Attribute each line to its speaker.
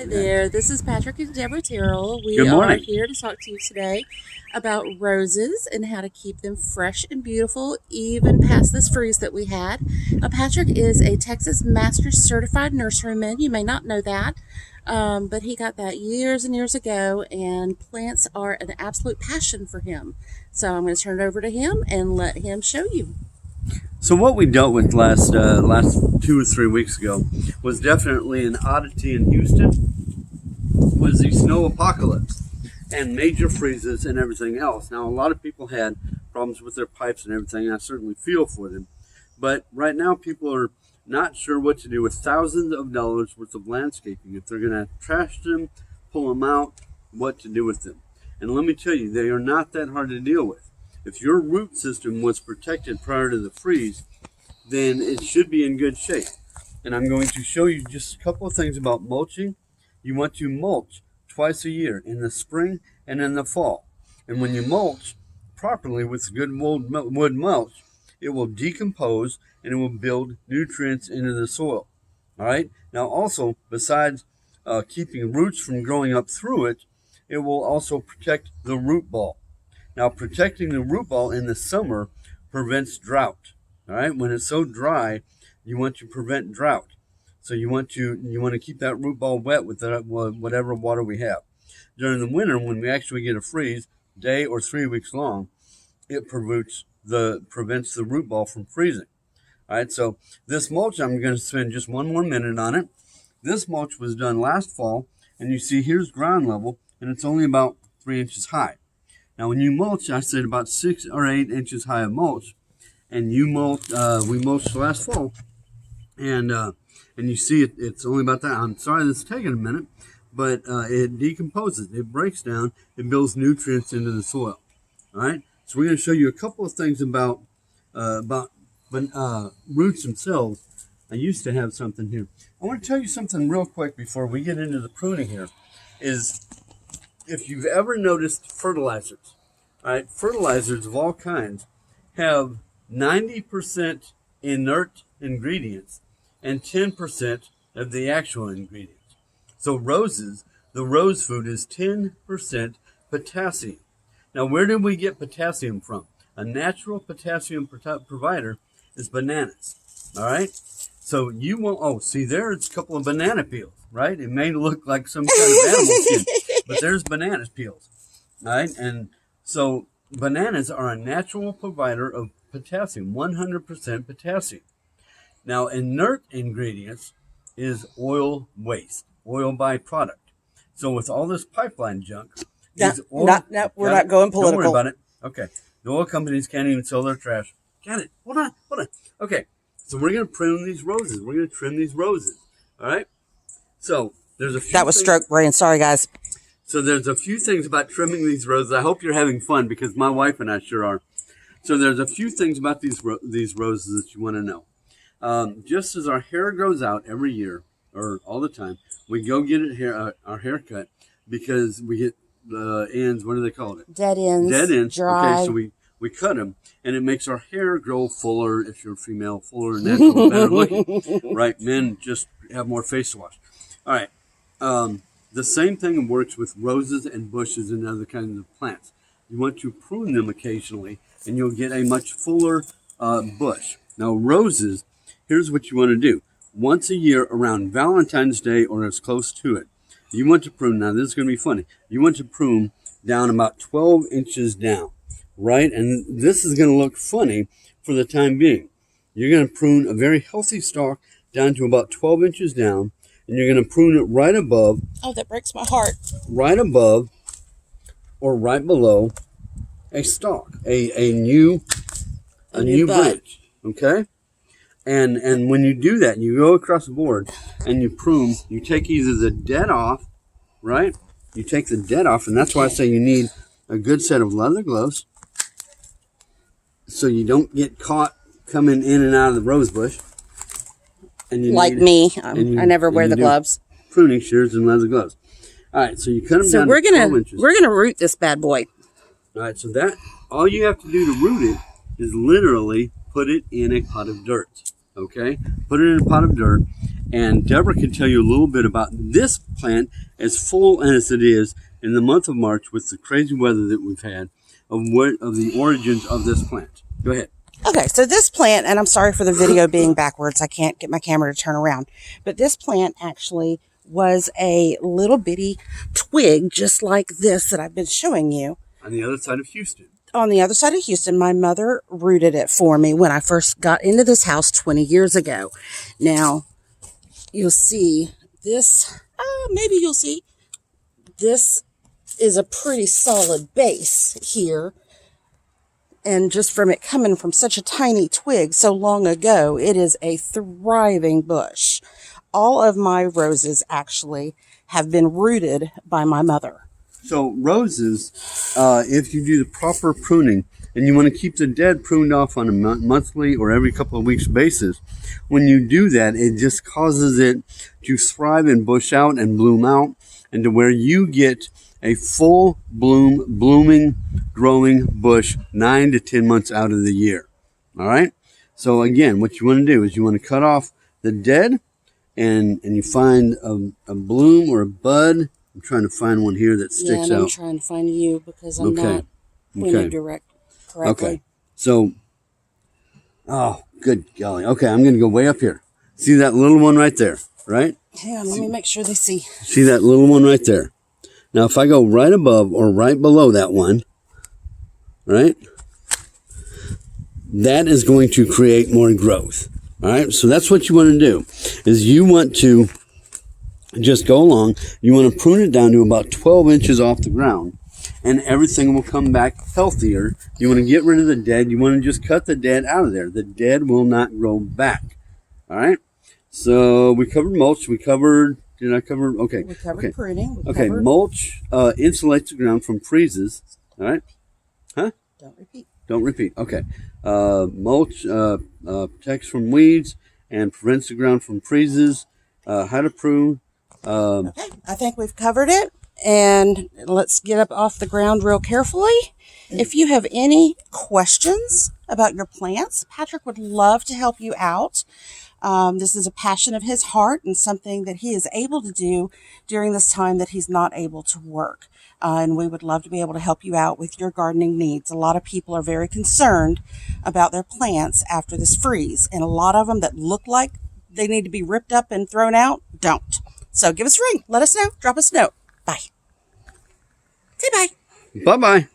Speaker 1: Hi there, this is Patrick and Deborah Terrell. We
Speaker 2: Good
Speaker 1: are
Speaker 2: morning.
Speaker 1: here to talk to you today about roses and how to keep them fresh and beautiful even past this freeze that we had. Now, Patrick is a Texas Masters Certified Nurseryman. You may not know that, but he got that years and years ago, and plants are an absolute passion for him. So I'm going to turn it over to him and let him show you.
Speaker 2: So what we dealt with last 2 or 3 weeks ago was definitely an oddity in Houston, was the snow apocalypse and major freezes and everything else. Now, a lot of people had problems with their pipes and everything, and I certainly feel for them. But right now, people are not sure what to do with thousands of dollars worth of landscaping. If they're going to trash them, pull them out, what to do with them. And let me tell you, they are not that hard to deal with. If your root system was protected prior to the freeze, then it should be in good shape. And I'm going to show you just a couple of things about mulching. You want to mulch twice a year, in the spring and in the fall. And when you mulch properly with good wood mulch, it will decompose and it will build nutrients into the soil. All right. Now also, besides keeping roots from growing up through it, it will also protect the root ball. Now, protecting the root ball in the summer prevents drought. All right, when it's so dry, you want to prevent drought. So you want to keep that root ball wet with whatever water we have. During the winter, when we actually get a freeze, day or 3 weeks long, it prevents the root ball from freezing. All right, so this mulch, I'm going to spend just one more minute on it. This mulch was done last fall, and you see here's ground level, and it's only about 3 inches high. Now, when you mulch, I said about 6 or 8 inches high of mulch, and we mulched last fall, and you see it's only about that. I'm sorry this is taking a minute, but it decomposes, it breaks down, it builds nutrients into the soil. All right, so we're going to show you a couple of things about roots themselves. I used to have something here. I want to tell you something real quick before we get into the pruning here. Is if you've ever noticed fertilizers, all right, fertilizers of all kinds have 90% inert ingredients and 10% of the actual ingredients. So roses, the rose food is 10% potassium. Now, where did we get potassium from? A natural potassium provider is bananas, all right? So you want, see there's a couple of banana peels, right? It may look like some kind of animal skin, but there's banana peels, all right? And so bananas are a natural provider of potassium, 100% potassium. Now, inert ingredients is oil waste, oil byproduct. So with all this pipeline junk,
Speaker 1: We're not going political.
Speaker 2: Don't worry about it. Okay. The oil companies can't even sell their trash. Got it. Hold on. Okay. So we're going to prune these roses. We're going to trim these roses. All right. So there's a few.
Speaker 1: That was stroke brain. Sorry, guys.
Speaker 2: So there's a few things about trimming these roses. I hope you're having fun because my wife and I sure are. So there's a few things about these roses that you want to know. Just as our hair grows out every year or all the time, we go get our hair cut because we get the ends. What do they call it?
Speaker 1: Dead ends.
Speaker 2: Dead ends.
Speaker 1: Dry.
Speaker 2: Okay, so we cut them, and it makes our hair grow fuller. If you're a female, fuller, natural, better looking. Right? Men just have more face wash. All right. The same thing works with roses and bushes and other kinds of plants. You want to prune them occasionally, and you'll get a much fuller bush. Now, roses, here's what you want to do. Once a year around Valentine's Day or as close to it, you want to prune. Now, this is going to be funny. You want to prune down about 12 inches down, right? And this is going to look funny for the time being. You're going to prune a very healthy stalk down to about 12 inches down, and you're going to prune it right above.
Speaker 1: Oh, that breaks my heart.
Speaker 2: Right above or right below a stalk, a new branch, okay? And when you do that, you go across the board and you prune, you take either the dead off, right? You take the dead off, and that's why I say you need a good set of leather gloves so you don't get caught coming in and out of the rose bush. And you
Speaker 1: like me. I never wear the gloves.
Speaker 2: Pruning shears and leather gloves. All right, so you cut them down to 12 inches.
Speaker 1: We're gonna root this bad boy.
Speaker 2: All right, so that all you have to do to root it is literally put it in a pot of dirt. Okay, put it in a pot of dirt, And Deborah can tell you a little bit about this plant, as full as it is in the month of March with the crazy weather that we've had, of the origins of this plant. Go ahead.
Speaker 3: Okay, so this plant, and I'm sorry for the video being backwards. I can't get my camera to turn around. But this plant actually was a little bitty twig just like this that I've been showing you.
Speaker 2: On the other side of Houston.
Speaker 3: On the other side of Houston, my mother rooted it for me when I first got into this house 20 years ago. Now, you'll see this, maybe you'll see, this is a pretty solid base here. And just from it coming from such a tiny twig so long ago, it is a thriving bush. All of my roses actually have been rooted by my mother.
Speaker 2: So roses, if you do the proper pruning, and you want to keep the dead pruned off on a monthly or every couple of weeks basis, when you do that, it just causes it to thrive and bush out and bloom out, and to where you get a full blooming, growing bush 9 to 10 months out of the year. All right. So again, what you want to do is you want to cut off the dead, and you find a bloom or a bud. I'm trying to find one here that sticks
Speaker 3: out.
Speaker 2: I'm
Speaker 3: trying to find you because I'm not pointing correctly.
Speaker 2: Okay. So, oh, good golly. Okay, I'm going to go way up here. See that little one right there, right?
Speaker 3: Hang on, let me make sure they see.
Speaker 2: See that little one right there? Now, if I go right above or right below that one, right, that is going to create more growth. All right, so that's what you want to do, is you want to just go along. You want to prune it down to about 12 inches off the ground, and everything will come back healthier. You want to get rid of the dead. You want to just cut the dead out of there. The dead will not grow back. All right, so we covered mulch. We covered... Did I cover? Okay.
Speaker 3: We covered pruning.
Speaker 2: Mulch insulates the ground from freezes. All right. Huh?
Speaker 3: Don't repeat.
Speaker 2: Don't repeat. Okay. Mulch protects from weeds and prevents the ground from freezes. How to prune.
Speaker 3: Okay. I think we've covered it. And let's get up off the ground real carefully. If you have any questions about your plants, Patrick would love to help you out. This is a passion of his heart and something that he is able to do during this time that he's not able to work. And we would love to be able to help you out with your gardening needs. A lot of people are very concerned about their plants after this freeze. And a lot of them that look like they need to be ripped up and thrown out, don't. So give us a ring. Let us know. Drop us a note. Bye. Say bye.
Speaker 2: Bye-bye.